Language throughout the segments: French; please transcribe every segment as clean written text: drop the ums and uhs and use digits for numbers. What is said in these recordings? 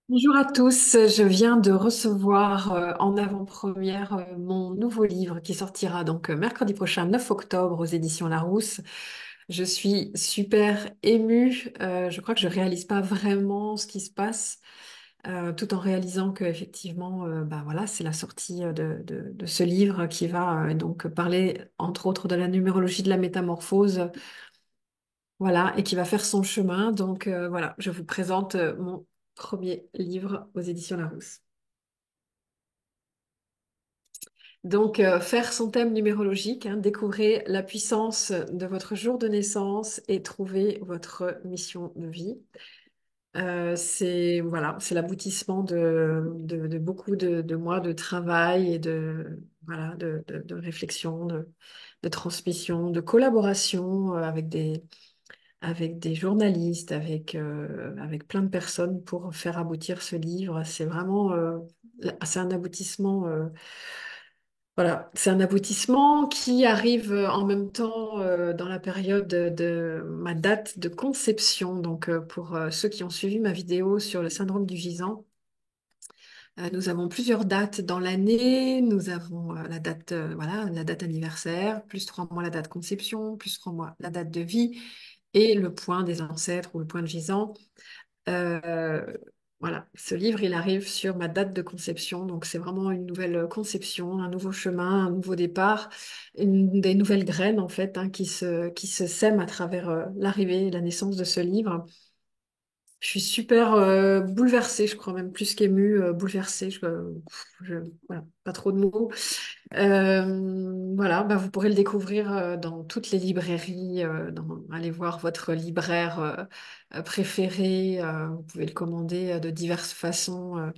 Bonjour à tous, je viens de recevoir en avant-première mon nouveau livre qui sortira donc mercredi prochain, 9 octobre, aux éditions Larousse. Je suis super émue, je crois que je réalise pas vraiment ce qui se passe, tout en réalisant que effectivement, bah voilà, c'est la sortie de ce livre qui va donc parler entre autres de la numérologie de la métamorphose, voilà, et qui va faire son chemin. Donc voilà, je vous présente mon premier livre aux éditions Larousse. Donc, faire son thème numérologique, hein, découvrez la puissance de votre jour de naissance et trouver votre mission de vie. C'est voilà, c'est l'aboutissement de beaucoup de mois de travail et voilà, de réflexion, de transmission, de collaboration avec des journalistes, avec plein de personnes pour faire aboutir ce livre. C'est vraiment c'est un aboutissement. Voilà, c'est un aboutissement qui arrive en même temps dans la période de ma date de conception. Donc, pour ceux qui ont suivi ma vidéo sur le syndrome du gisant, nous avons plusieurs dates dans l'année. Nous avons voilà, la date anniversaire, plus 3 mois la date conception, plus 3 mois la date de vie et le point des ancêtres ou le point de gisant. Euh, voilà, ce livre, il arrive sur ma date de conception, donc c'est vraiment une nouvelle conception, un nouveau chemin, un nouveau départ, des nouvelles graines en fait hein, qui se sèment à travers l'arrivée et la naissance de ce livre. Je suis super bouleversée, je crois même plus qu'émue, bouleversée, voilà, pas trop de mots. Voilà, bah, vous pourrez le découvrir dans toutes les librairies. Allez voir votre libraire préféré. Vous pouvez le commander de diverses façons.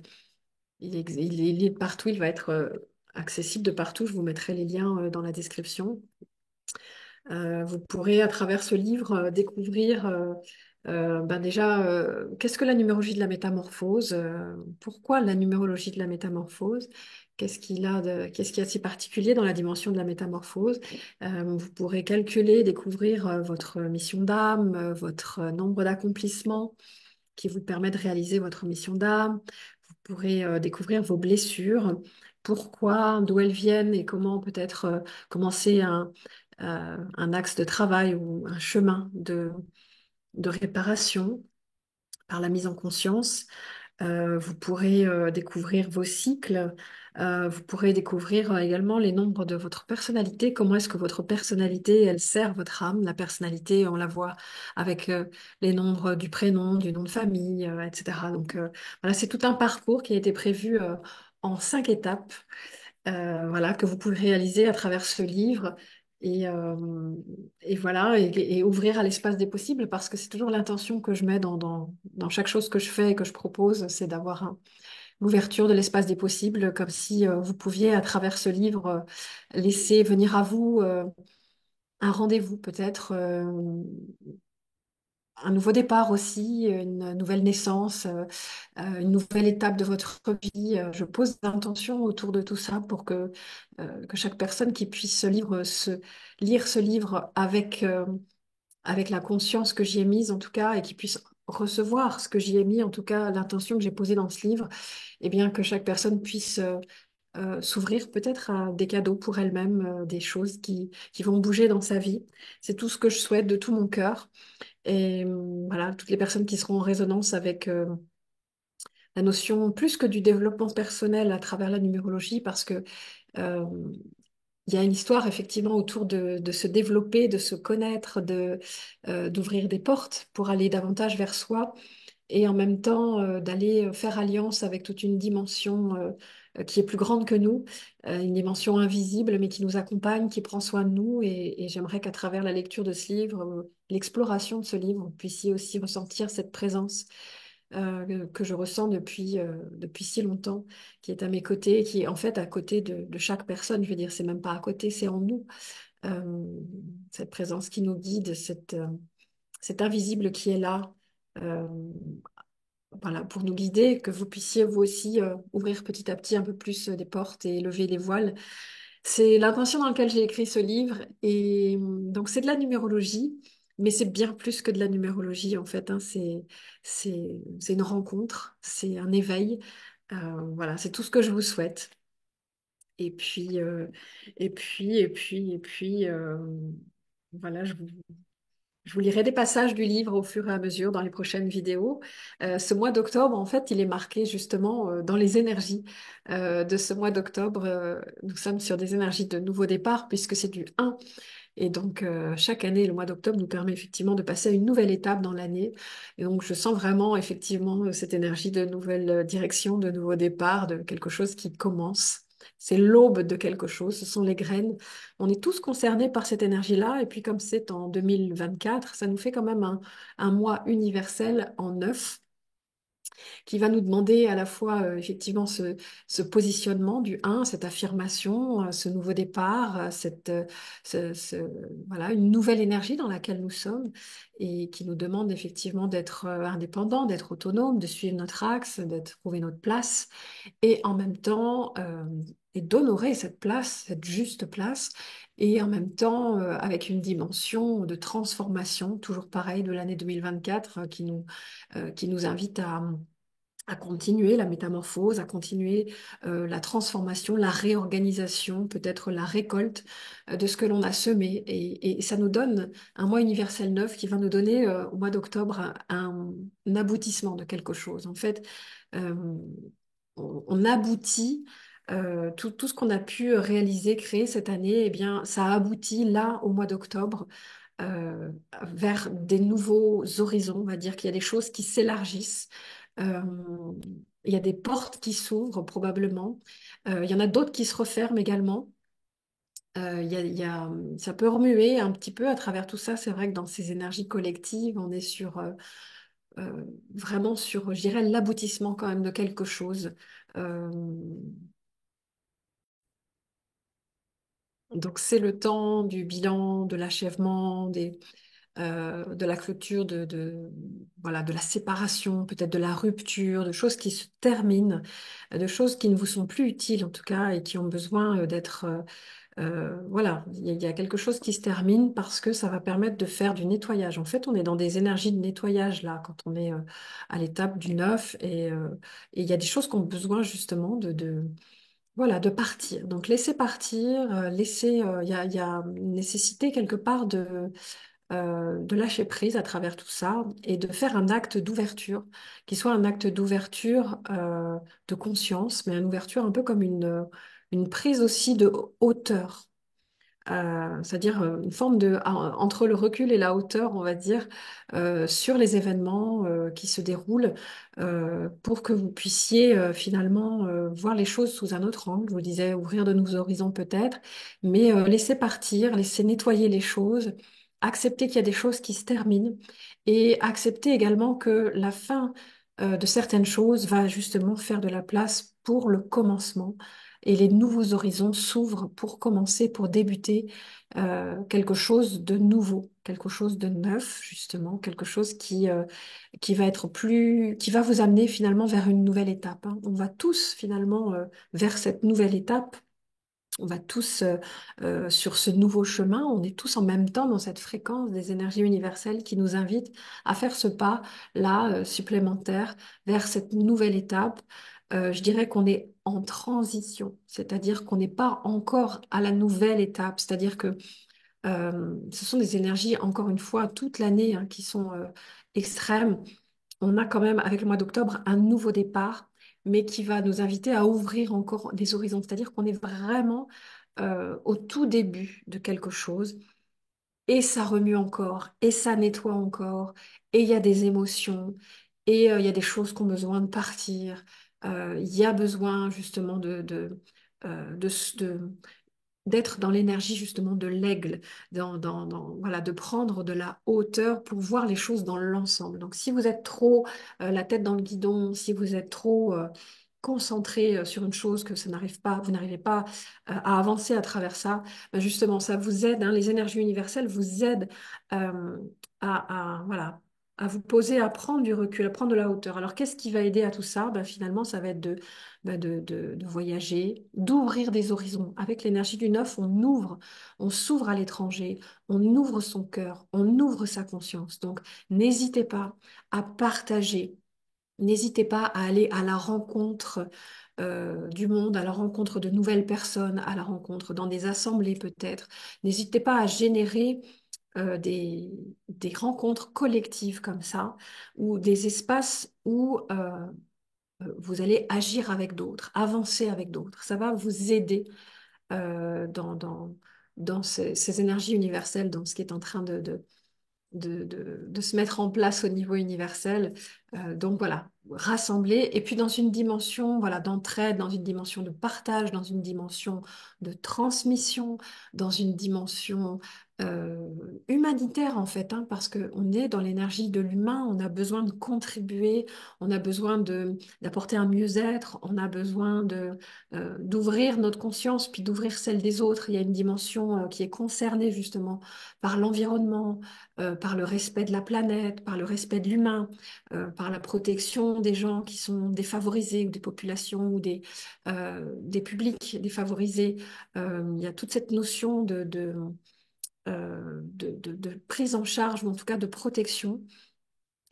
Il est de partout. Il va être accessible de partout. Je vous mettrai les liens dans la description. Vous pourrez, à travers ce livre, découvrir ben déjà qu'est-ce que la numérologie de la métamorphose, pourquoi la numérologie de la métamorphose, qu'est-ce qu'il y a de si particulier dans la dimension de la métamorphose. Vous pourrez calculer, découvrir votre mission d'âme, votre nombre d'accomplissements qui vous permet de réaliser votre mission d'âme. Vous pourrez découvrir vos blessures, pourquoi, d'où elles viennent et comment peut-être commencer un axe de travail ou un chemin de réparation par la mise en conscience. Vous pourrez découvrir vos cycles. Vous pourrez découvrir également les nombres de votre personnalité. Comment est-ce que votre personnalité, elle sert votre âme? La personnalité, on la voit avec les nombres du prénom, du nom de famille, etc. Donc voilà, c'est tout un parcours qui a été prévu en 5 étapes voilà, que vous pouvez réaliser à travers ce livre et, euh, et voilà, et ouvrir à l'espace des possibles parce que c'est toujours l'intention que je mets dans chaque chose que je fais et que je propose, c'est d'avoir l'ouverture de l'espace des possibles, comme si vous pouviez, à travers ce livre, laisser venir à vous un rendez-vous peut-être. Un nouveau départ aussi, une nouvelle naissance, une nouvelle étape de votre vie. Je pose l'intention autour de tout ça pour que chaque personne qui puisse lire ce livre avec la conscience que j'y ai mise en tout cas et qui puisse recevoir ce que j'y ai mis, en tout cas l'intention que j'ai posée dans ce livre, et bien que chaque personne puisse s'ouvrir peut-être à des cadeaux pour elle-même, des choses qui vont bouger dans sa vie. C'est tout ce que je souhaite de tout mon cœur. Et voilà, toutes les personnes qui seront en résonance avec la notion plus que du développement personnel à travers la numérologie, parce que euh, il y a une histoire effectivement autour de se développer, de se connaître, d'ouvrir des portes pour aller davantage vers soi et en même temps d'aller faire alliance avec toute une dimension qui est plus grande que nous, une dimension invisible mais qui nous accompagne, qui prend soin de nous. Et j'aimerais qu'à travers la lecture de ce livre, l'exploration de ce livre, vous puissiez aussi ressentir cette présence que je ressens depuis si longtemps, qui est à mes côtés, qui est en fait à côté de chaque personne. Je veux dire, c'est même pas à côté, c'est en nous. Euh, cette présence qui nous guide, cet invisible qui est là. euh, voilà, pour nous guider, que vous puissiez vous aussi ouvrir petit à petit un peu plus des portes et lever les voiles. C'est l'intention dans laquelle j'ai écrit ce livre. Et donc, c'est de la numérologie. Mais c'est bien plus que de la numérologie, en fait, hein. C'est une rencontre, c'est un éveil. Voilà, c'est tout ce que je vous souhaite. Et puis, voilà, je vous lirai des passages du livre au fur et à mesure dans les prochaines vidéos. Ce mois d'octobre, en fait, il est marqué justement dans les énergies de ce mois d'octobre. Nous sommes sur des énergies de nouveau départ puisque c'est du 1. Et donc, chaque année, le mois d'octobre nous permet effectivement de passer à une nouvelle étape dans l'année. Et donc, je sens vraiment effectivement cette énergie de nouvelle direction, de nouveau départ, de quelque chose qui commence. C'est l'aube de quelque chose, ce sont les graines. On est tous concernés par cette énergie-là. Et puis, comme c'est en 2024, ça nous fait quand même un mois universel en neuf qui va nous demander à la fois effectivement ce positionnement du un, cette affirmation, ce nouveau départ, voilà, une nouvelle énergie dans laquelle nous sommes et qui nous demande effectivement d'être indépendant, d'être autonome, de suivre notre axe, de trouver notre place et en même temps et d'honorer cette place, cette juste place. Et en même temps, avec une dimension de transformation, toujours pareil de l'année 2024, qui nous invite à continuer la métamorphose, à continuer la transformation, la réorganisation, peut-être la récolte de ce que l'on a semé. Et ça nous donne un mois universel neuf qui va nous donner au mois d'octobre un aboutissement de quelque chose. En fait, euh, on aboutit. Tout ce qu'on a pu réaliser, créer cette année, eh bien, ça aboutit là au mois d'octobre euh, vers des nouveaux horizons. On va dire qu'il y a des choses qui s'élargissent. Euh, il y a des portes qui s'ouvrent probablement. Il y en a d'autres qui se referment également. Ça peut remuer un petit peu à travers tout ça. C'est vrai que dans ces énergies collectives, on est euh, vraiment sur, je dirais, l'aboutissement quand même de quelque chose. Euh, donc c'est le temps du bilan, de l'achèvement, de la clôture, voilà, de la séparation, peut-être de la rupture, de choses qui se terminent, de choses qui ne vous sont plus utiles en tout cas et qui ont besoin d'être... voilà, il y a quelque chose qui se termine parce que ça va permettre de faire du nettoyage. En fait, on est dans des énergies de nettoyage là, quand on est à l'étape du neuf et il y a des choses qui ont besoin justement voilà, de partir. Donc laisser partir, il y a une nécessité quelque part de lâcher prise à travers tout ça et de faire un acte d'ouverture, qui soit un acte d'ouverture de conscience, mais une ouverture un peu comme une prise aussi de hauteur. C'est-à-dire une forme entre le recul et la hauteur, on va dire, sur les événements qui se déroulent pour que vous puissiez finalement voir les choses sous un autre angle. Je vous disais, ouvrir de nouveaux horizons peut-être, mais laisser partir, laisser nettoyer les choses, accepter qu'il y a des choses qui se terminent et accepter également que la fin de certaines choses va justement faire de la place pour le commencement et les nouveaux horizons s'ouvrent pour commencer, pour débuter quelque chose de nouveau, quelque chose de neuf, justement, quelque chose qui va être qui va vous amener finalement vers une nouvelle étape, hein. On va tous finalement vers cette nouvelle étape. On va tous sur ce nouveau chemin, on est tous en même temps dans cette fréquence des énergies universelles qui nous invitent à faire ce pas-là supplémentaire vers cette nouvelle étape. Je dirais qu'on est en transition, c'est-à-dire qu'on n'est pas encore à la nouvelle étape, c'est-à-dire que ce sont des énergies, encore une fois, toute l'année hein, qui sont extrêmes. On a quand même, avec le mois d'octobre, un nouveau départ, mais qui va nous inviter à ouvrir encore des horizons. C'est-à-dire qu'on est vraiment au tout début de quelque chose, et ça remue encore, et ça nettoie encore, et il y a des émotions, et il y a des choses qui ont besoin de partir. Il y a besoin justement de, d'être dans l'énergie justement de l'aigle, voilà, de prendre de la hauteur pour voir les choses dans l'ensemble. Donc si vous êtes trop la tête dans le guidon, si vous êtes trop concentré sur une chose que ça n'arrive pas, vous n'arrivez pas à avancer à travers ça, ben justement ça vous aide, hein, les énergies universelles vous aident voilà, à vous poser, à prendre du recul, à prendre de la hauteur. Alors, qu'est-ce qui va aider à tout ça? Ben, finalement, ça va être de voyager, d'ouvrir des horizons. Avec l'énergie du neuf, on s'ouvre à l'étranger, on ouvre son cœur, on ouvre sa conscience. Donc, n'hésitez pas à partager. N'hésitez pas à aller à la rencontre du monde, à la rencontre de nouvelles personnes, à la rencontre dans des assemblées peut-être. N'hésitez pas à générer euh, des, des rencontres collectives comme ça, ou des espaces où vous allez agir avec d'autres, avancer avec d'autres. Ça va vous aider dans ces énergies universelles, dans ce qui est en train de se mettre en place au niveau universel. Donc voilà, rassembler et puis dans une dimension voilà, d'entraide, dans une dimension de partage, dans une dimension de transmission, dans une dimension euh, humanitaire en fait, hein, parce qu'on est dans l'énergie de l'humain, on a besoin de contribuer, on a besoin d'apporter un mieux-être, on a besoin d'ouvrir notre conscience, puis d'ouvrir celle des autres. Il y a une dimension qui est concernée justement par l'environnement, par le respect de la planète, par le respect de l'humain, par la protection des gens qui sont défavorisés ou des populations ou des publics défavorisés. Il y a toute cette notion de prise en charge, ou en tout cas de protection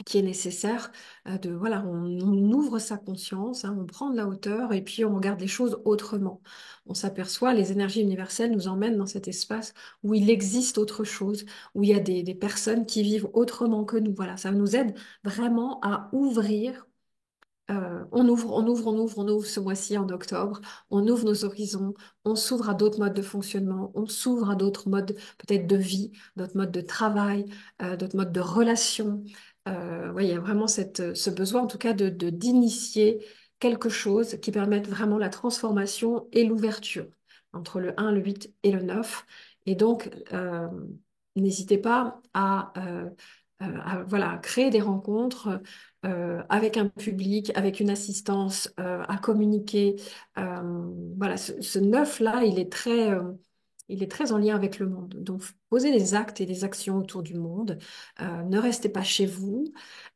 qui est nécessaire. Voilà, on ouvre sa conscience, hein, on prend de la hauteur et puis on regarde les choses autrement. On s'aperçoit, les énergies universelles nous emmènent dans cet espace où il existe autre chose, où il y a des personnes qui vivent autrement que nous. Voilà, ça nous aide vraiment à ouvrir on ouvre ce mois-ci en octobre, on ouvre nos horizons, on s'ouvre à d'autres modes de fonctionnement, on s'ouvre à d'autres modes peut-être de vie, d'autres modes de travail, d'autres modes de relation. Ouais, il y a vraiment ce besoin en tout cas d'initier quelque chose qui permette vraiment la transformation et l'ouverture entre le 1, le 8 et le 9. Et donc, n'hésitez pas voilà, créer des rencontres avec un public, avec une assistance, à communiquer. Voilà, ce neuf-là, il est très en lien avec le monde. Donc, posez des actes et des actions autour du monde. Ne restez pas chez vous.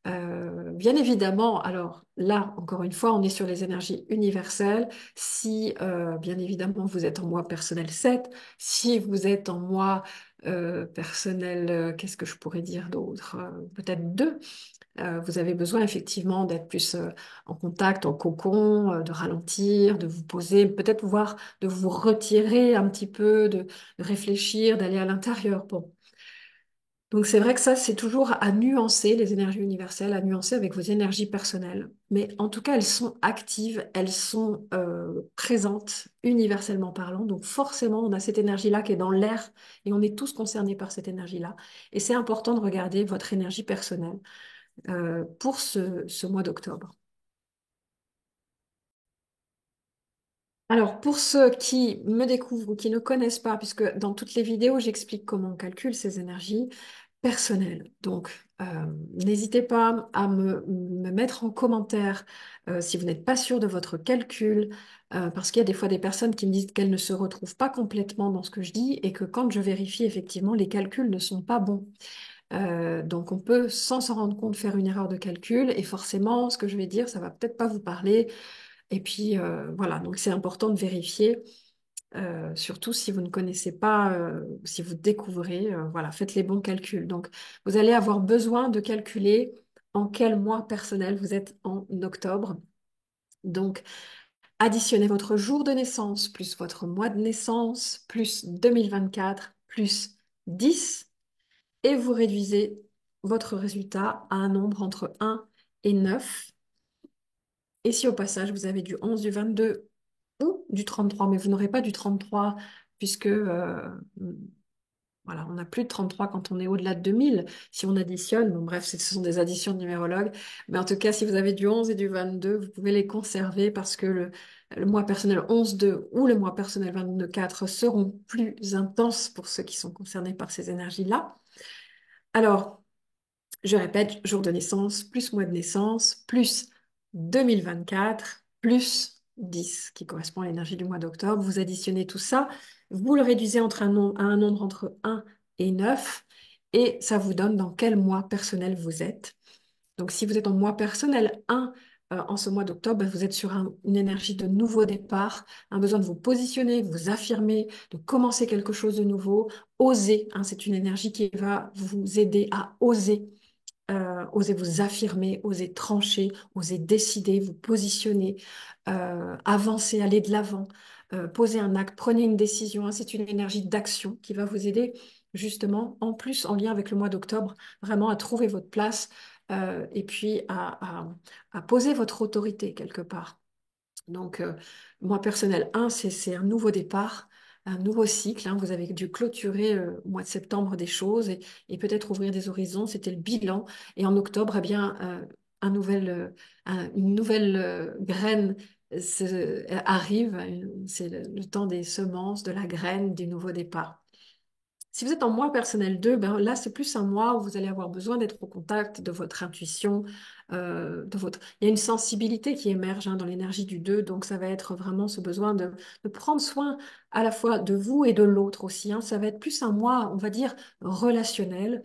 Bien évidemment, alors là, encore une fois, on est sur les énergies universelles. Si, bien évidemment, vous êtes en moi personnel 7, si vous êtes en moi personnel, qu'est-ce que je pourrais dire d'autre? Peut-être 2. Vous avez besoin effectivement d'être plus en contact, en cocon, de ralentir, de vous poser, peut-être voir, de vous retirer un petit peu, de réfléchir, d'aller à l'intérieur. Bon. Donc c'est vrai que ça, c'est toujours à nuancer, les énergies universelles, à nuancer avec vos énergies personnelles. Mais en tout cas, elles sont actives, elles sont présentes, universellement parlant. Donc forcément, on a cette énergie-là qui est dans l'air et on est tous concernés par cette énergie-là. Et c'est important de regarder votre énergie personnelle pour ce mois d'octobre. Alors, pour ceux qui me découvrent ou qui ne connaissent pas, puisque dans toutes les vidéos, j'explique comment on calcule ces énergies personnelles. Donc, n'hésitez pas à me mettre en commentaire si vous n'êtes pas sûr de votre calcul, parce qu'il y a des fois des personnes qui me disent qu'elles ne se retrouvent pas complètement dans ce que je dis et que quand je vérifie, effectivement, les calculs ne sont pas bons. Donc on peut, sans s'en rendre compte, faire une erreur de calcul et forcément, ce que je vais dire, ça va peut-être pas vous parler. Et puis voilà, donc c'est important de vérifier, surtout si vous ne connaissez pas, si vous découvrez, voilà, faites les bons calculs. Donc vous allez avoir besoin de calculer en quel mois personnel vous êtes en octobre. Donc additionnez votre jour de naissance plus votre mois de naissance plus 2024 plus 10 et vous réduisez votre résultat à un nombre entre 1 et 9. Et si au passage vous avez du 11, du 22 ou du 33, mais vous n'aurez pas du 33 puisque voilà, on n'a plus de 33 quand on est au-delà de 2000. Si on additionne, bon bref, ce sont des additions de numérologues. Mais en tout cas, si vous avez du 11 et du 22, vous pouvez les conserver parce que le mois personnel 11-2 ou le mois personnel 22-4 seront plus intenses pour ceux qui sont concernés par ces énergies-là. Alors, je répète, jour de naissance, plus mois de naissance, plus 2024, plus 10, qui correspond à l'énergie du mois d'octobre. Vous additionnez tout ça, vous le réduisez à un nombre entre 1 et 9, et ça vous donne dans quel mois personnel vous êtes. Donc, si vous êtes en mois personnel 1, en ce mois d'octobre, ben, vous êtes sur une énergie de nouveau départ, un besoin de vous positionner, de vous affirmer, de commencer quelque chose de nouveau, oser, hein, c'est une énergie qui va vous aider à oser. Osez vous affirmer, osez trancher, osez décider, vous positionner, avancer, aller de l'avant, poser un acte, prenez une décision, hein. C'est une énergie d'action qui va vous aider justement, en plus en lien avec le mois d'octobre, vraiment à trouver votre place et puis à poser votre autorité quelque part. Donc, moi, personnel 1, c'est un nouveau départ, un nouveau cycle, hein. Vous avez dû clôturer au mois de septembre des choses et peut-être ouvrir des horizons. C'était le bilan. Et en octobre, eh bien, une nouvelle graine arrive. C'est le temps des semences, de la graine, du nouveau départ. Si vous êtes en mois personnel 2, ben là, c'est plus un mois où vous allez avoir besoin d'être au contact de votre intuition, Il y a une sensibilité qui émerge hein, dans l'énergie du 2, donc ça va être vraiment ce besoin de prendre soin à la fois de vous et de l'autre aussi, hein. Ça va être plus un mois, on va dire, relationnel,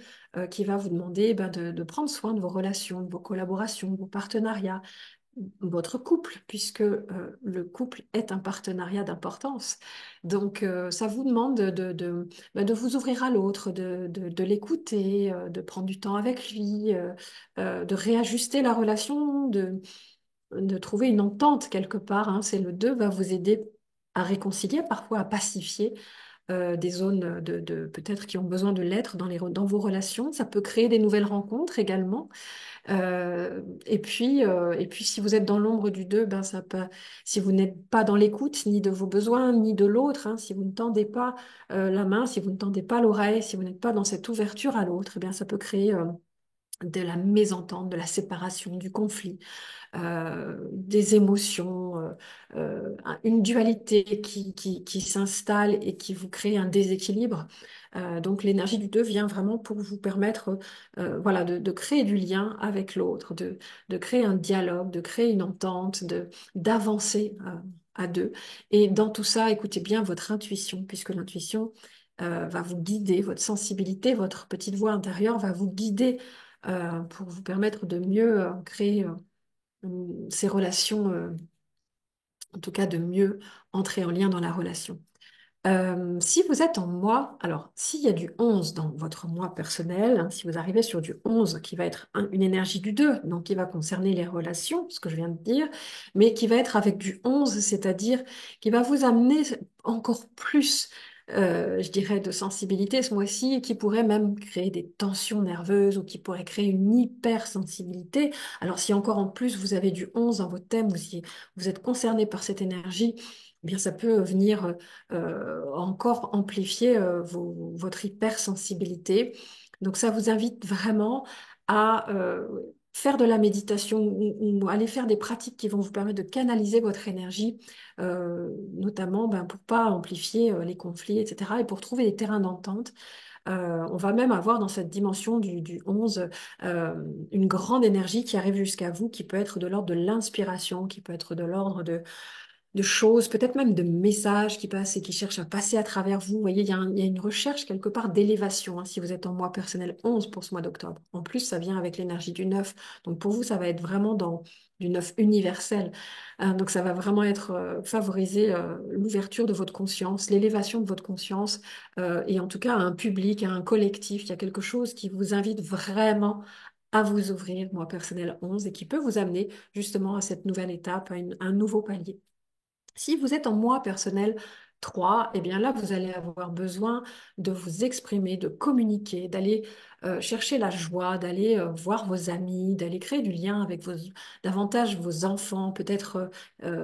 qui va vous demander ben, de prendre soin de vos relations, de vos collaborations, de vos partenariats, votre couple, puisque le couple est un partenariat d'importance. Donc, ça vous demande bah, de vous ouvrir à l'autre, de l'écouter, de prendre du temps avec lui, de réajuster la relation, de trouver une entente quelque part, hein. C'est le 2 va vous aider à réconcilier, parfois à pacifier des zones peut-être qui ont besoin de l'être dans vos relations. Ça peut créer des nouvelles rencontres également. Et puis, si vous êtes dans l'ombre du 2, ben si vous n'êtes pas dans l'écoute ni de vos besoins, ni de l'autre, hein, si vous ne tendez pas la main, si vous ne tendez pas l'oreille, si vous n'êtes pas dans cette ouverture à l'autre, eh bien, ça peut créer de la mésentente, de la séparation, du conflit, des émotions, une dualité qui s'installe et qui vous crée un déséquilibre. Donc l'énergie du 2 vient vraiment pour vous permettre voilà, de créer du lien avec l'autre, de créer un dialogue, de créer une entente, d'avancer à deux. Et dans tout ça, écoutez bien votre intuition, puisque l'intuition va vous guider, votre sensibilité, votre petite voix intérieure va vous guider pour vous permettre de mieux créer ces relations, en tout cas de mieux entrer en lien dans la relation. Si vous êtes en mois, alors s'il y a du 11 dans votre mois personnel, hein, si vous arrivez sur du 11 qui va être une énergie du 2 donc qui va concerner les relations, ce que je viens de dire, mais qui va être avec du 11 c'est-à-dire qui va vous amener encore plus, je dirais, de sensibilité ce mois-ci, et qui pourrait même créer des tensions nerveuses ou qui pourrait créer une hypersensibilité. Alors si encore en plus vous avez du 11 dans votre thème, ou si vous êtes concerné par cette énergie, eh bien ça peut venir encore amplifier votre hypersensibilité. Donc ça vous invite vraiment à faire de la méditation ou aller faire des pratiques qui vont vous permettre de canaliser votre énergie, notamment ben, pour pas amplifier les conflits, etc. et pour trouver des terrains d'entente. On va même avoir dans cette dimension du 11 une grande énergie qui arrive jusqu'à vous, qui peut être de l'ordre de l'inspiration, qui peut être de l'ordre de choses, peut-être même de messages qui passent et qui cherchent à passer à travers vous. Vous voyez, il y a une recherche quelque part d'élévation hein, si vous êtes en mois personnel 11 pour ce mois d'octobre. En plus, ça vient avec l'énergie du 9. Donc pour vous, ça va être vraiment dans du 9 universel. Donc ça va vraiment être favoriser l'ouverture de votre conscience, l'élévation de votre conscience et en tout cas à un public, à un collectif. Il y a quelque chose qui vous invite vraiment à vous ouvrir, mois personnel 11, et qui peut vous amener justement à cette nouvelle étape, un nouveau palier. Si vous êtes en moi personnel 3, eh bien là, vous allez avoir besoin de vous exprimer, de communiquer, d'aller chercher la joie, d'aller voir vos amis, d'aller créer du lien avec davantage vos enfants, peut-être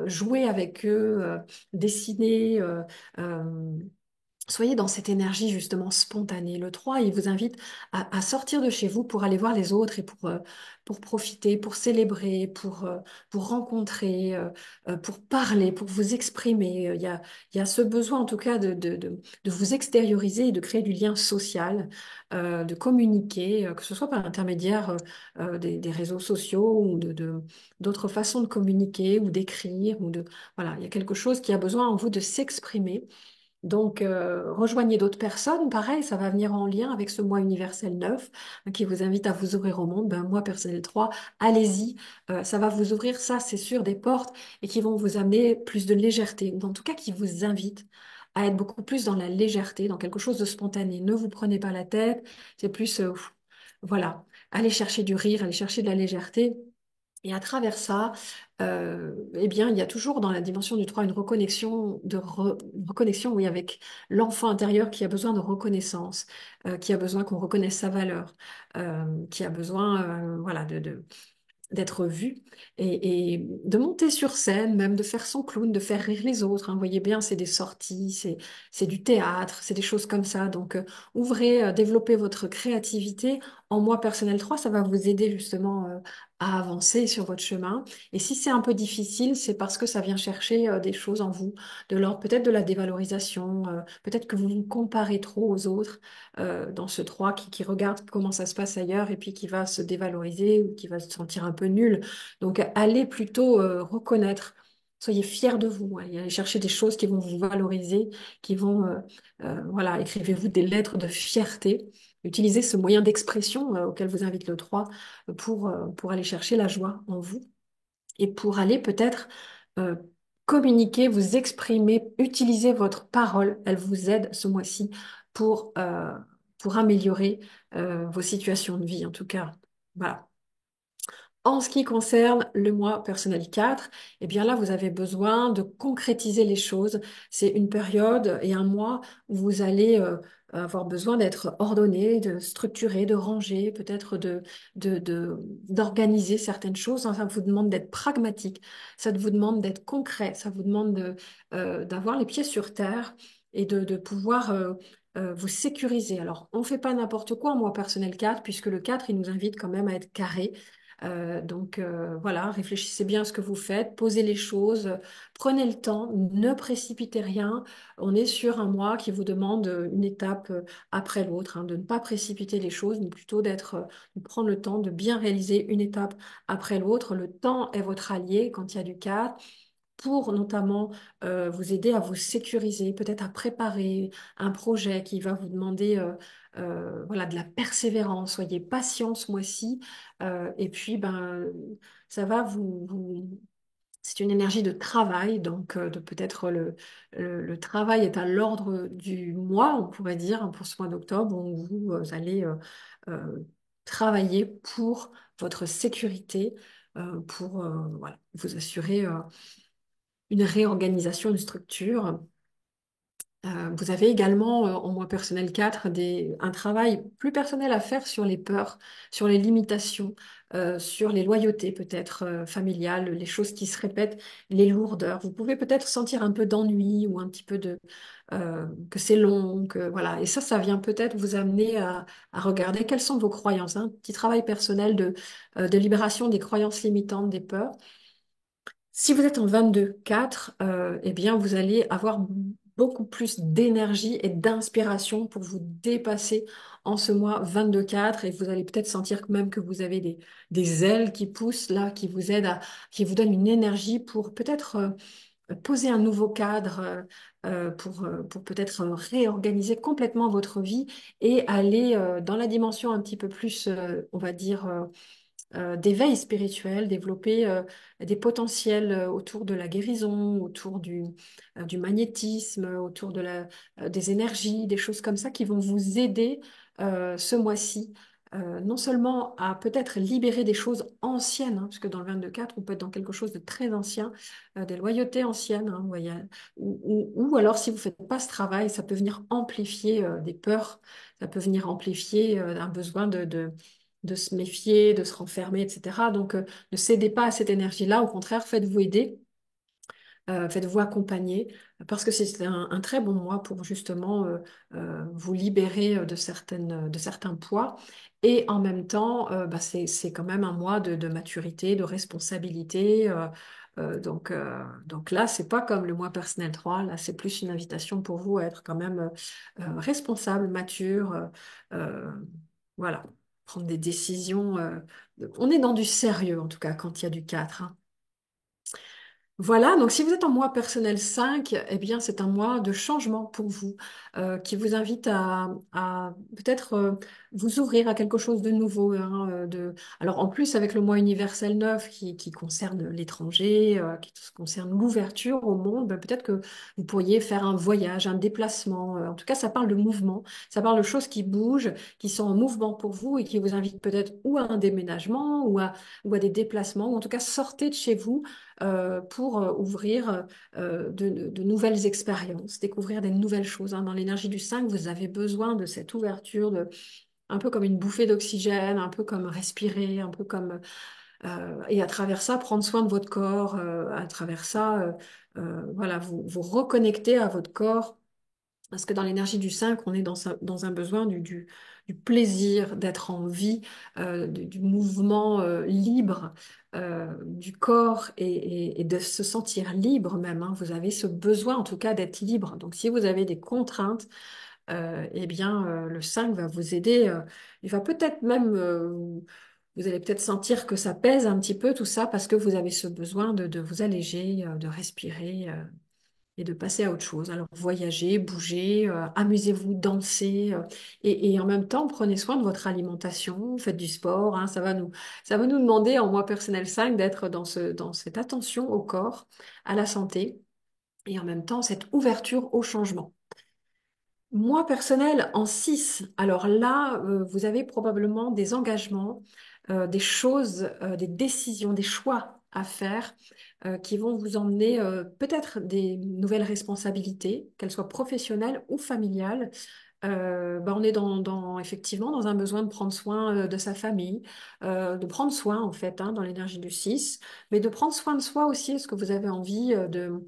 jouer avec eux, dessiner. Soyez dans cette énergie justement spontanée. Le 3, il vous invite à sortir de chez vous pour aller voir les autres et pour profiter, pour célébrer, pour rencontrer, pour parler, pour vous exprimer. Il y a ce besoin en tout cas de vous extérioriser et de créer du lien social, de communiquer, que ce soit par l'intermédiaire des réseaux sociaux ou d'autres façons de communiquer ou d'écrire. Voilà, il y a quelque chose qui a besoin en vous de s'exprimer Donc, rejoignez d'autres personnes. Pareil, ça va venir en lien avec ce mois universel 9 qui vous invite à vous ouvrir au monde. Ben, moi, personnel 3, allez-y. Ça va vous ouvrir, ça, c'est sûr, des portes et qui vont vous amener plus de légèreté, ou en tout cas qui vous invitent à être beaucoup plus dans la légèreté, dans quelque chose de spontané. Ne vous prenez pas la tête. C'est plus, voilà, allez chercher du rire, allez chercher de la légèreté. Et à travers ça, eh bien, il y a toujours dans la dimension du 3 une reconnexion, une reconnexion, oui, avec l'enfant intérieur qui a besoin de reconnaissance, qui a besoin qu'on reconnaisse sa valeur, qui a besoin, voilà, d'être vu et de monter sur scène, même de faire son clown, de faire rire les autres. Hein. Vous voyez bien, c'est des sorties, c'est du théâtre, c'est des choses comme ça. Donc, ouvrez, développez votre créativité. En moi personnel 3 ça va vous aider justement à avancer sur votre chemin. Et si c'est un peu difficile, c'est parce que ça vient chercher des choses en vous, de l'ordre peut-être de la dévalorisation, peut-être que vous vous comparez trop aux autres dans ce 3 qui regarde comment ça se passe ailleurs et puis qui va se dévaloriser ou qui va se sentir un peu nul. Donc, allez plutôt reconnaître. Soyez fiers de vous. Allez chercher des choses qui vont vous valoriser, qui vont, voilà, écrivez-vous des lettres de fierté. Utilisez ce moyen d'expression auquel vous invite le 3 pour aller chercher la joie en vous et pour aller peut-être euh, communiquer, vous exprimer, utiliser votre parole. Elle vous aide ce mois-ci pour, euh, pour améliorer vos situations de vie, en tout cas. Voilà. En ce qui concerne le mois personnel 4, eh bien là, vous avez besoin de concrétiser les choses. C'est une période et un mois où vous allez avoir besoin d'être ordonné, de structurer, de ranger, peut-être d'organiser certaines choses. Ça vous demande d'être pragmatique, ça vous demande d'être concret, ça vous demande d'avoir les pieds sur terre et de pouvoir vous sécuriser. Alors, on ne fait pas n'importe quoi en mois personnel 4, puisque le 4, il nous invite quand même à être carré. Donc voilà, réfléchissez bien à ce que vous faites, posez les choses, prenez le temps, ne précipitez rien. On est sur un mois qui vous demande une étape après l'autre, hein, de ne pas précipiter les choses, mais plutôt de prendre le temps de bien réaliser une étape après l'autre. Le temps est votre allié quand il y a du cadre pour notamment vous aider à vous sécuriser, peut-être à préparer un projet qui va vous demander voilà, de la persévérance. Soyez patient ce mois-ci. Et puis, ben, ça va c'est une énergie de travail, donc de peut-être le travail est à l'ordre du mois, on pourrait dire, hein, pour ce mois d'octobre, où vous allez euh, travailler pour votre sécurité, pour voilà, vous assurer une réorganisation, une structure. Vous avez également, en mois personnel 4 un travail plus personnel à faire sur les peurs, sur les limitations, sur les loyautés peut-être familiales, les choses qui se répètent, les lourdeurs. Vous pouvez peut-être sentir un peu d'ennui ou un petit peu que c'est long, que voilà. Et ça vient peut-être vous amener à regarder quelles sont vos croyances. Hein. Petit travail personnel de libération des croyances limitantes, des peurs. Si vous êtes en 22-4, eh bien, vous allez avoir beaucoup plus d'énergie et d'inspiration pour vous dépasser en ce mois 22-4 et vous allez peut-être sentir même que vous avez des ailes qui poussent là, qui vous donnent une énergie pour peut-être poser un nouveau cadre, pour peut-être réorganiser complètement votre vie et aller dans la dimension un petit peu plus, on va dire, d'éveil spirituel, développer des potentiels autour de la guérison, autour du magnétisme, autour des énergies, des choses comme ça qui vont vous aider ce mois-ci. Non seulement à peut-être libérer des choses anciennes, hein, parce que dans le 22-4, on peut être dans quelque chose de très ancien, des loyautés anciennes, hein, vous voyez, ou alors si vous ne faites pas ce travail, ça peut venir amplifier des peurs, ça peut venir amplifier un besoin de se méfier, de se renfermer, etc. Donc, ne cédez pas à cette énergie-là. Au contraire, faites-vous aider, faites-vous accompagner, parce que c'est un très bon mois pour justement vous libérer de certains poids. Et en même temps, bah, c'est quand même un mois de maturité, de responsabilité. Donc là, c'est pas comme le mois personnel 3. Là, c'est plus une invitation pour vous à être quand même responsable, mature. Euh, voilà, prendre des décisions. On est dans du sérieux, en tout cas, quand il y a du 4. Hein. Voilà, donc si vous êtes en mois personnel 5, eh bien c'est un mois de changement pour vous, qui vous invite à peut-être vous ouvrir à quelque chose de nouveau, hein, Alors en plus avec le mois universel 9 qui concerne l'étranger, qui concerne l'ouverture au monde, ben, peut-être que vous pourriez faire un voyage, un déplacement. En tout cas, ça parle de mouvement, ça parle de choses qui bougent, qui sont en mouvement pour vous et qui vous invitent peut-être ou à un déménagement ou à des déplacements, ou en tout cas sortez de chez vous pour ouvrir de nouvelles expériences, découvrir des nouvelles choses, hein. Dans l'énergie du 5, vous avez besoin de cette ouverture, un peu comme une bouffée d'oxygène, un peu comme respirer, un peu comme... et à travers ça, prendre soin de votre corps, à travers ça, voilà, vous reconnecter à votre corps parce que dans l'énergie du 5, on est dans un besoin du plaisir d'être en vie, du mouvement libre du corps et de se sentir libre même, hein. Vous avez ce besoin en tout cas d'être libre. Donc si vous avez des contraintes, eh bien le 5 va vous aider. Il va peut-être même, vous allez peut-être sentir que ça pèse un petit peu tout ça parce que vous avez ce besoin de vous alléger, de respirer. Et de passer à autre chose. Alors voyagez, bougez, amusez-vous, dansez et en même temps prenez soin de votre alimentation, faites du sport, hein, ça va nous demander en mois personnel 5 d'être dans cette attention au corps, à la santé et en même temps cette ouverture au changement. Mois personnel en 6. Alors là, vous avez probablement des engagements, des choses, des décisions, des choix à faire qui vont vous emmener peut-être des nouvelles responsabilités, qu'elles soient professionnelles ou familiales. On est effectivement dans un besoin de prendre soin de sa famille, de prendre soin en fait, hein, dans l'énergie du 6, mais de prendre soin de soi aussi. Est-ce que vous avez envie de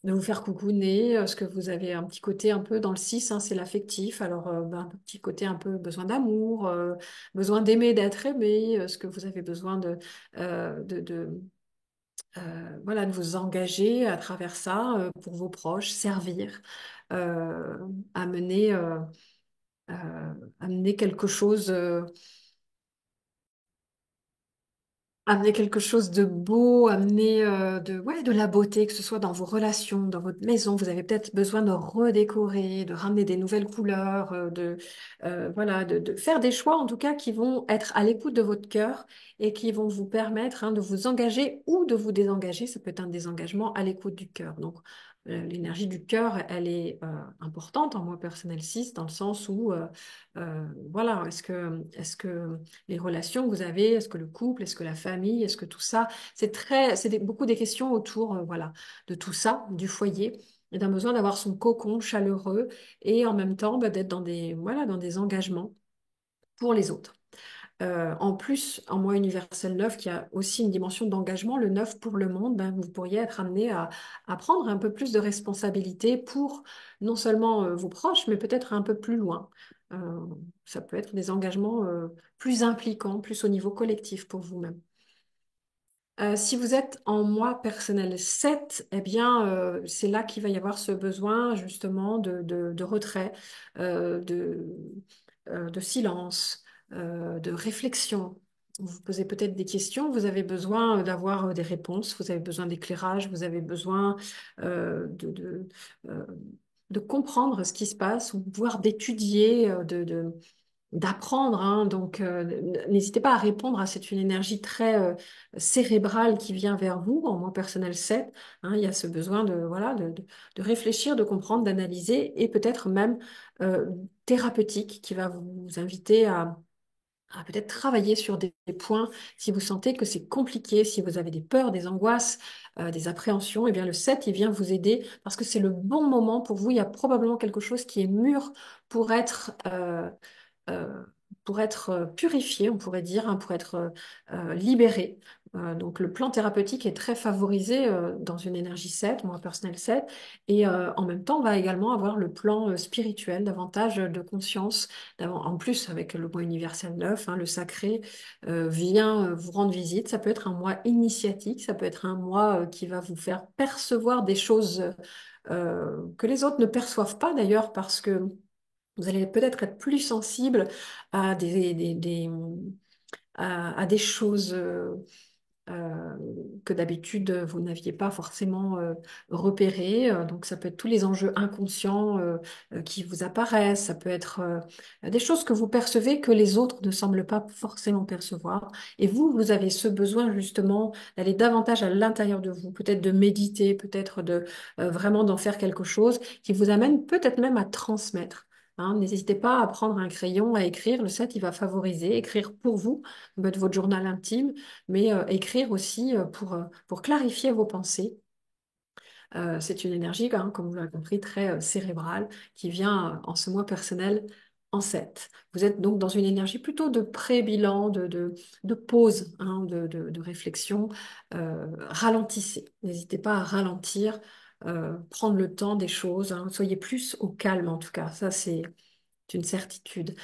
vous faire coucouner, ce que vous avez un petit côté un peu dans le 6, hein, c'est l'affectif, alors un petit côté un peu besoin d'amour, besoin d'aimer, d'être aimé, ce que vous avez besoin voilà, de vous engager à travers ça pour vos proches, servir, euh, amener, euh, amener quelque chose. Amener quelque chose de beau, amener ouais, de la beauté, que ce soit dans vos relations, dans votre maison. Vous avez peut-être besoin de redécorer, de ramener des nouvelles couleurs, voilà, de faire des choix en tout cas qui vont être à l'écoute de votre cœur et qui vont vous permettre hein, de vous engager ou de vous désengager. Ça peut être un désengagement à l'écoute du cœur. Donc, l'énergie du cœur, elle est importante en moi personnel 6 dans le sens où, voilà, est-ce que les relations que vous avez, est-ce que le couple, est-ce que la famille, est-ce que tout ça, beaucoup des questions autour, voilà, de tout ça, du foyer, et d'un besoin d'avoir son cocon chaleureux et en même temps bah, d'être voilà, dans des engagements pour les autres. En plus, en moi universel 9, qui a aussi une dimension d'engagement, le 9 pour le monde, ben, vous pourriez être amené à prendre un peu plus de responsabilité pour non seulement vos proches, mais peut-être un peu plus loin. Euh, Ça peut être des engagements plus impliquants, plus au niveau collectif pour vous-même. Si vous êtes en moi personnel 7, eh bien, c'est là qu'il va y avoir ce besoin justement de retrait, euh, de, de silence, de réflexion. Vous vous posez peut-être des questions, vous avez besoin d'avoir des réponses, vous avez besoin d'éclairage, vous avez besoin euh, de, de, euh, de comprendre ce qui se passe, ou voire d'étudier, d'apprendre, hein. Donc, n'hésitez pas à répondre à cette une énergie très cérébrale qui vient vers vous. En moi personnel 7, hein, il y a ce besoin voilà, de réfléchir, de comprendre, d'analyser et peut-être même euh, thérapeutique qui va vous inviter à peut-être travailler sur des points si vous sentez que c'est compliqué, si vous avez des peurs, des angoisses, des appréhensions. Eh bien, le 7 il vient vous aider parce que c'est le bon moment pour vous. Il y a probablement quelque chose qui est mûr pour euh, pour être purifié, on pourrait dire, hein, pour être libéré. Donc le plan thérapeutique est très favorisé dans une énergie 7, moi personnel 7, et en même temps on va également avoir le plan spirituel, davantage de conscience. En plus, avec le mois universel 9, hein, le sacré vient vous rendre visite. Ça peut être un mois initiatique, ça peut être un mois qui va vous faire percevoir des choses que les autres ne perçoivent pas d'ailleurs parce que vous allez peut-être être plus sensible à à des choses. Euh, que d'habitude vous n'aviez pas forcément repérés. Donc ça peut être tous les enjeux inconscients qui vous apparaissent, ça peut être des choses que vous percevez que les autres ne semblent pas forcément percevoir. Et vous, vous avez ce besoin justement d'aller davantage à l'intérieur de vous, peut-être de méditer, peut-être de vraiment d'en faire quelque chose qui vous amène peut-être même à transmettre. Hein, n'hésitez pas à prendre un crayon, à écrire. Le 7, il va favoriser, écrire pour vous, mettre votre journal intime, mais écrire aussi pour clarifier vos pensées. C'est une énergie, hein, comme vous l'avez compris, très cérébrale, qui vient en ce mois personnel en 7. Vous êtes donc dans une énergie plutôt de pré-bilan, de pause, hein, de réflexion. Ralentissez. N'hésitez pas à ralentir, prendre le temps des choses. Hein. Soyez plus au calme, en tout cas. Ça, c'est une certitude.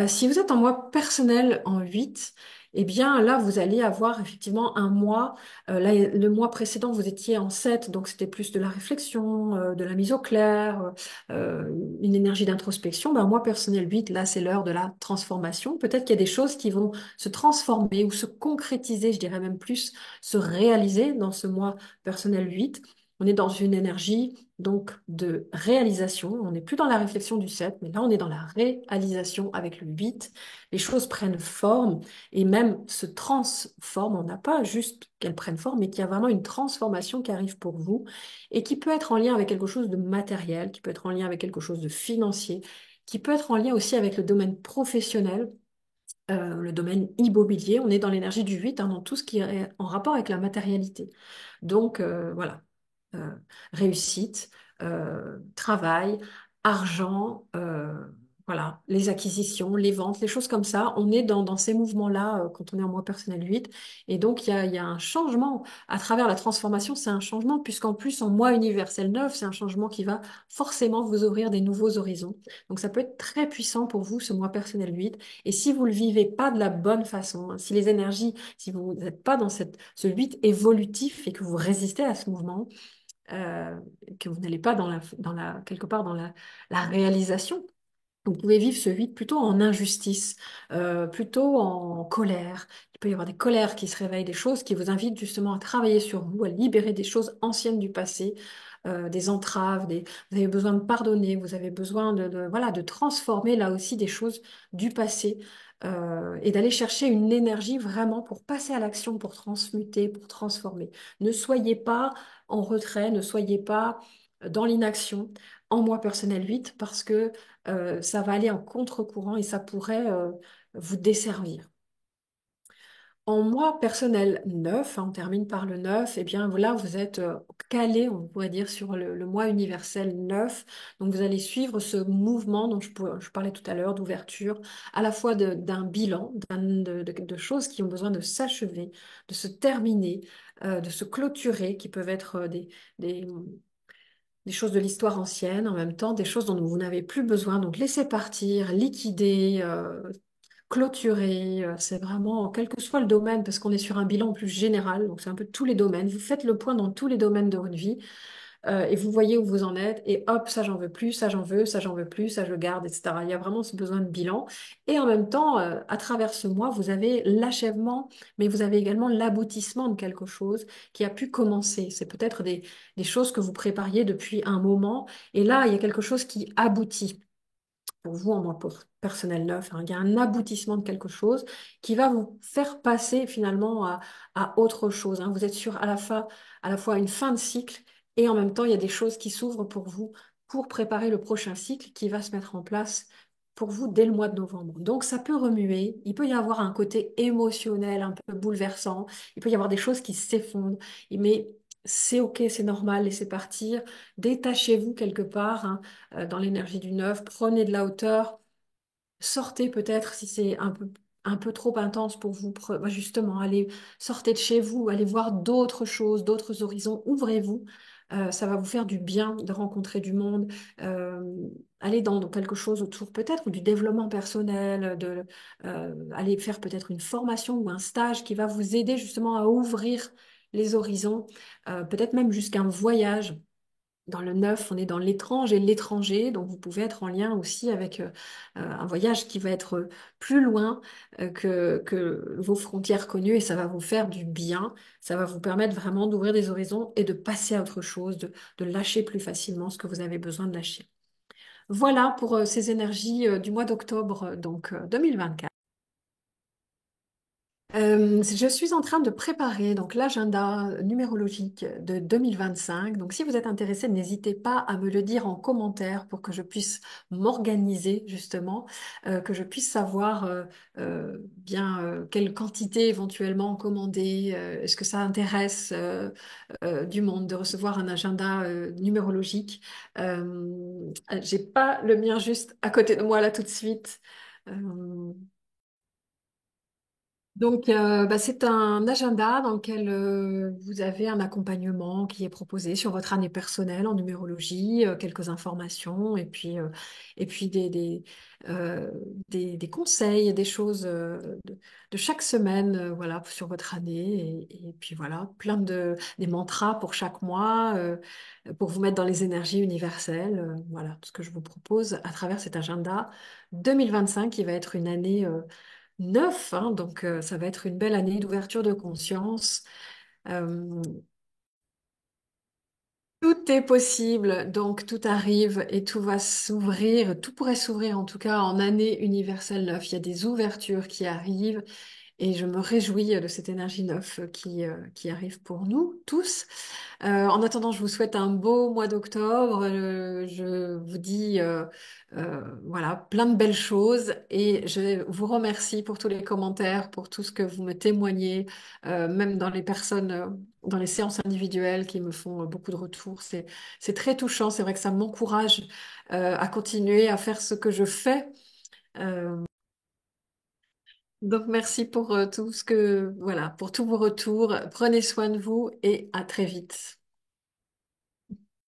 Si vous êtes en mois personnel en 8, eh bien là, vous allez avoir effectivement un mois. Là, le mois précédent, vous étiez en 7, donc c'était plus de la réflexion, de la mise au clair, une énergie d'introspection. Ben, mois personnel 8, là, c'est l'heure de la transformation. Peut-être qu'il y a des choses qui vont se transformer ou se concrétiser, je dirais même plus, se réaliser dans ce mois personnel 8. On est dans une énergie donc de réalisation. On n'est plus dans la réflexion du 7, mais là on est dans la réalisation avec le 8. Les choses prennent forme et même se transforment. On n'a pas juste qu'elles prennent forme, mais qu'il y a vraiment une transformation qui arrive pour vous et qui peut être en lien avec quelque chose de matériel, qui peut être en lien avec quelque chose de financier, qui peut être en lien aussi avec le domaine professionnel. Le domaine immobilier, on est dans l'énergie du 8, hein, dans tout ce qui est en rapport avec la matérialité. Donc voilà, euh, réussite, travail, argent, voilà, les acquisitions, les ventes, les choses comme ça. On est dans ces mouvements-là quand on est en mois personnel 8. Et donc, il y a un changement à travers la transformation. C'est un changement puisqu'en plus, en mois universel 9, c'est un changement qui va forcément vous ouvrir des nouveaux horizons. Donc, ça peut être très puissant pour vous, ce mois personnel 8. Et si vous le vivez pas de la bonne façon, hein, si les énergies, si vous n'êtes pas dans ce 8 évolutif et que vous résistez à ce mouvement, euh, que vous n'allez pas quelque part dans la réalisation. Vous pouvez vivre ce 8 plutôt en injustice, plutôt en colère. Il peut y avoir des colères qui se réveillent, des choses qui vous invitent justement à travailler sur vous, à libérer des choses anciennes du passé, des entraves, vous avez besoin de pardonner, vous avez besoin voilà, de transformer là aussi des choses du passé et d'aller chercher une énergie vraiment pour passer à l'action, pour transmuter, pour transformer. Ne soyez pas en retrait, ne soyez pas dans l'inaction en moi personnel 8 parce que ça va aller en contre-courant et ça pourrait vous desservir. En mois personnel 9, hein, on termine par le 9, et bien là vous êtes calé, on pourrait dire, sur le mois universel 9. Donc vous allez suivre ce mouvement dont je parlais tout à l'heure, d'ouverture, à la fois d'un bilan, de choses qui ont besoin de s'achever, de se terminer, de se clôturer, qui peuvent être des, des choses de l'histoire ancienne, en même temps des choses dont vous n'avez plus besoin. Donc laissez partir, liquider, clôturer. C'est vraiment, quel que soit le domaine, parce qu'on est sur un bilan plus général, donc c'est un peu tous les domaines. Vous faites le point dans tous les domaines de votre vie et vous voyez où vous en êtes. Et hop, ça j'en veux plus, ça j'en veux, ça j'en veux plus, ça je garde, etc. Il y a vraiment ce besoin de bilan. Et en même temps, à travers ce mois, vous avez l'achèvement, mais vous avez également l'aboutissement de quelque chose qui a pu commencer. C'est peut-être des choses que vous prépariez depuis un moment. Et là, il y a quelque chose qui aboutit pour vous, en moi, pour personnel neuf, hein. Il y a un aboutissement de quelque chose qui va vous faire passer finalement à autre chose, hein. Vous êtes sur à la fois une fin de cycle et en même temps, il y a des choses qui s'ouvrent pour vous pour préparer le prochain cycle qui va se mettre en place pour vous dès le mois de novembre. Donc ça peut remuer, il peut y avoir un côté émotionnel un peu bouleversant, il peut y avoir des choses qui s'effondrent, mais c'est OK, c'est normal, laissez partir, détachez-vous quelque part, hein, dans l'énergie du neuf, prenez de la hauteur, sortez peut-être si c'est un peu trop intense pour vous, justement, allez, sortez de chez vous, allez voir d'autres choses, d'autres horizons, ouvrez-vous. Ça va vous faire du bien de rencontrer du monde, euh, allez dans quelque chose autour peut-être du développement personnel, aller faire peut-être une formation ou un stage qui va vous aider justement à ouvrir les horizons, peut-être même jusqu'à un voyage dans le neuf, on est dans l'étrange et l'étranger, donc vous pouvez être en lien aussi avec un voyage qui va être plus loin que vos frontières connues et ça va vous faire du bien, ça va vous permettre vraiment d'ouvrir des horizons et de passer à autre chose, de lâcher plus facilement ce que vous avez besoin de lâcher. Voilà pour ces énergies du mois d'octobre 2024. Je suis en train de préparer donc l'agenda numérologique de 2025. Donc, si vous êtes intéressé, n'hésitez pas à me le dire en commentaire pour que je puisse m'organiser justement, que je puisse savoir bien quelle quantité éventuellement commander. Est-ce que ça intéresse du monde de recevoir un agenda numérologique? J'ai pas le mien juste à côté de moi là tout de suite. Euh, c'est un agenda dans lequel vous avez un accompagnement qui est proposé sur votre année personnelle en numérologie, quelques informations et puis euh, des conseils, des choses de chaque semaine, voilà, sur votre année et puis voilà, des mantras pour chaque mois pour vous mettre dans les énergies universelles. Voilà, tout ce que je vous propose à travers cet agenda 2025 qui va être une année neuf, hein, ça va être une belle année d'ouverture de conscience. Euh, Tout est possible, donc tout arrive et tout va s'ouvrir, tout pourrait s'ouvrir en tout cas en année universelle neuf. Il y a des ouvertures qui arrivent et je me réjouis de cette énergie neuve qui arrive pour nous tous. En attendant, je vous souhaite un beau mois d'octobre. Je vous dis voilà, plein de belles choses et je vous remercie pour tous les commentaires, pour tout ce que vous me témoignez, même dans les personnes, dans les séances individuelles qui me font beaucoup de retours. C'est très touchant. C'est vrai que ça m'encourage à continuer à faire ce que je fais. Euh, donc merci pour tout ce que, voilà, pour tous vos retours. Prenez soin de vous et à très vite.